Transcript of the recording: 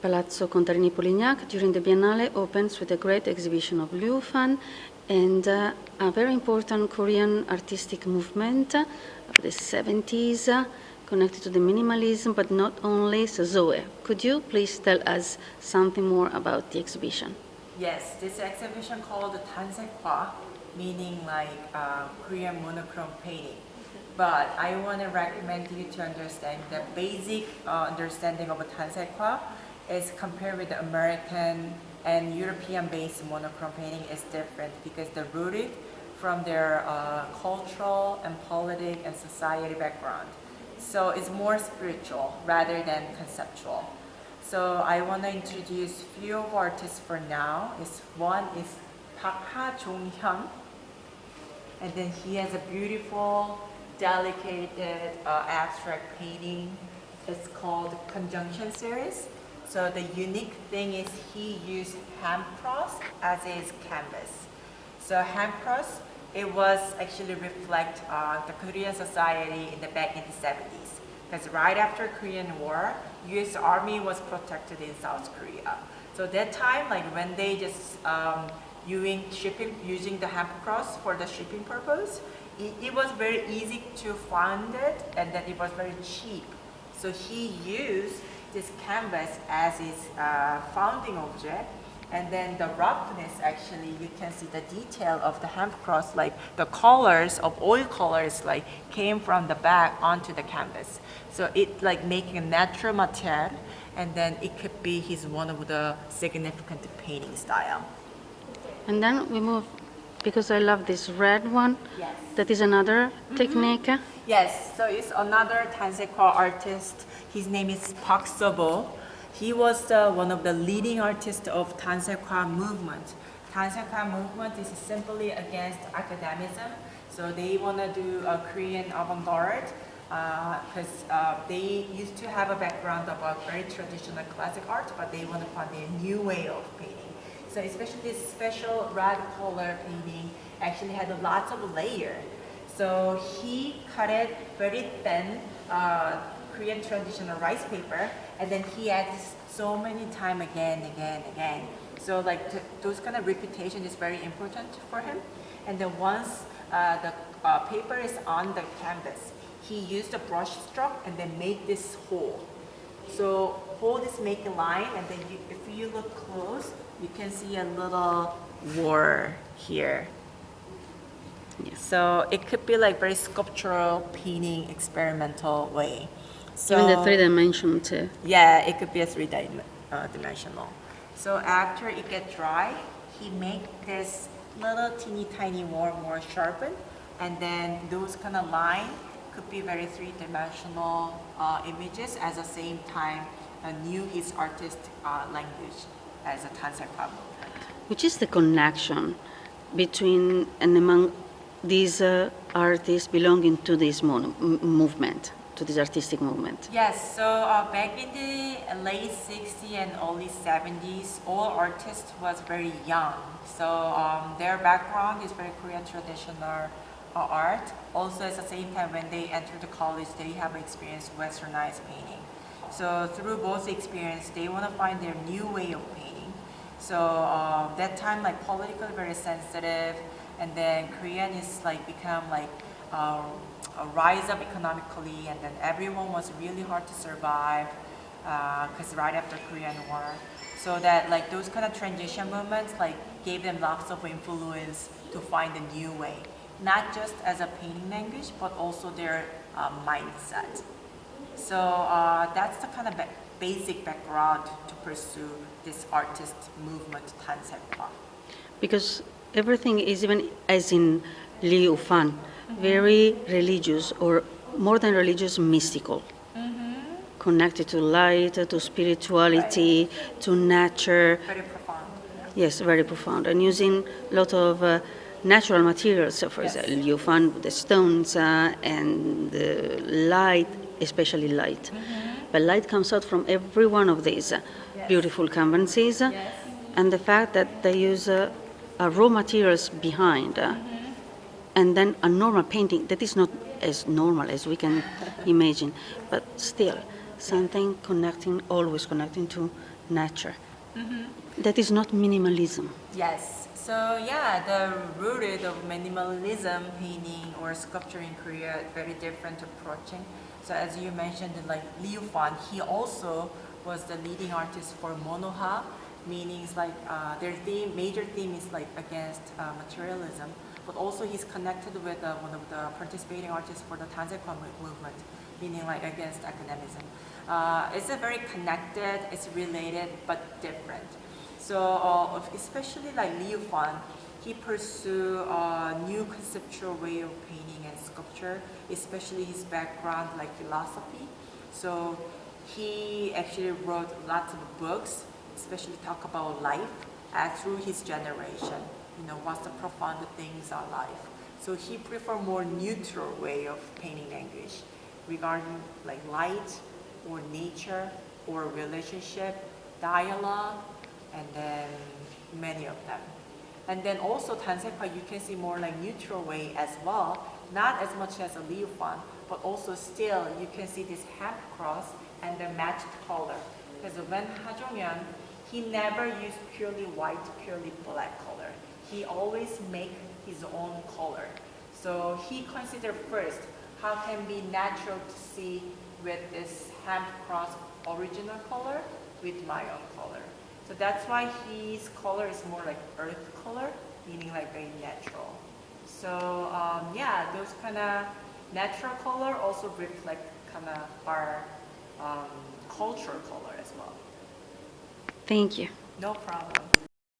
Palazzo Contarini Polignac during the Biennale opens with a great exhibition of Liu Fan and a very important Korean artistic movement of the 70s connected to the minimalism, but not only. So Zoe, could you please tell us something more about the exhibition? Yes, this exhibition called Dansaekhwa, meaning like Korean monochrome painting. But I want to recommend you to understand the basic understanding of Dansaekhwa is compared with the American and European-based monochrome painting is different because they're rooted from their cultural and politic and society background. So it's more spiritual rather than conceptual. So I want to introduce few of artists for now. One is Park Ha-jong-hyun, and then he has a beautiful, delicate abstract painting. It's called Conjunction Series. So the unique thing is he used hand cross as his canvas. So hand cross, it was actually reflect the Korean society in the 70s. Because right after Korean War, U.S. Army was protected in South Korea. So that time, like when they just using the hand cross for the shipping purpose, it was very easy to find it, and then it was very cheap. So he used this canvas as his founding object, and then the roughness, actually you can see the detail of the hand cross, like the colors of oil colors like came from the back onto the canvas. So it like making a natural material, and then it could be his one of the significant painting style. And then we move, because I love this red one. Yes. That is another technique. Yes, so it's another Dansaekhwa artist. His name is Park So-bo. He was one of the leading artists of Dansaekhwa movement. Dansaekhwa movement is simply against academicism. So they want to do a Korean avant-garde because they used to have a background of a very traditional classic art, but they want to find a new way of painting. So especially this special red color painting actually had lots of layers. So he cut it very thin, Korean traditional rice paper, and then he adds so many times again. So like those kind of repetition is very important for him. And then once the paper is on the canvas, he used a brush stroke and then make this hole. So hole is make a line, and then if you look close, you can see a little war here. Yes. So it could be like very sculptural painting, experimental way. So Even the 3-dimension too. yeah, it could be a three-dimensional. So after it gets dry, he make this little teeny tiny more sharpened, and then those kind of line could be very three-dimensional images at the same time knew his artistic language as a Dansaekhwa movement. Which is the connection between and among these artists belonging to this movement, to this artistic movement? Yes, so back in the late 60s and early 70s, all artists was very young. So their background is very Korean traditional art. Also at the same time when they enter the college, they have experienced westernized painting. So through both experience, they want to find their new way of painting. So that time like politically very sensitive, and then Korean is like become like a rise up economically, and then everyone was really hard to survive because right after Korean War. So that like those kind of transition movements like gave them lots of influence to find a new way, not just as a painting language, but also their mindset. So that's the kind of basic background to pursue this artist movement, Dansaekhwa. Because everything is, even as in Liu Fan, very religious, or more than religious, mystical. Connected to light, to spirituality, to nature. Very profound. Yes, very profound. And using a lot of natural materials, so for example, Liu Fan, the stones and the light, especially light. But light comes out from every one of these beautiful canvases. And the fact that they use raw materials behind, and then a normal painting that is not as normal as we can imagine, but still something connecting, always connecting to nature. That is not minimalism. Yes. So yeah, the rooted of minimalism painting or sculpture in Korea, very different approaching. So as you mentioned, like Liu Fan, he also was the leading artist for Monoha, meaning like their major theme is like against materialism, but also he's connected with one of the participating artists for the Dansaekhwa movement, meaning like against academicism. It's a very connected, it's related but different. So especially like Liu Fan, he pursued a new conceptual way of painting and sculpture, especially his background like philosophy. So he actually wrote lots of books, especially talk about life through his generation. You know, what's the profound things on life. So he preferred more neutral way of painting language regarding like light or nature or relationship, dialogue, and then many of them. And then also Dansaekhwa, you can see more like neutral way as well, not as much as a Liu Fan, but also still you can see this half cross and the matched color. Because when Ha-Jong-hyun, he never used purely white, purely black color. He always make his own color. So he considered first how can be natural to see with this half cross original color with my own color. So that's why his color is more like earth color, meaning like very natural. So yeah, those kind of natural color also reflect kind of our cultural color as well. Thank you. No problem.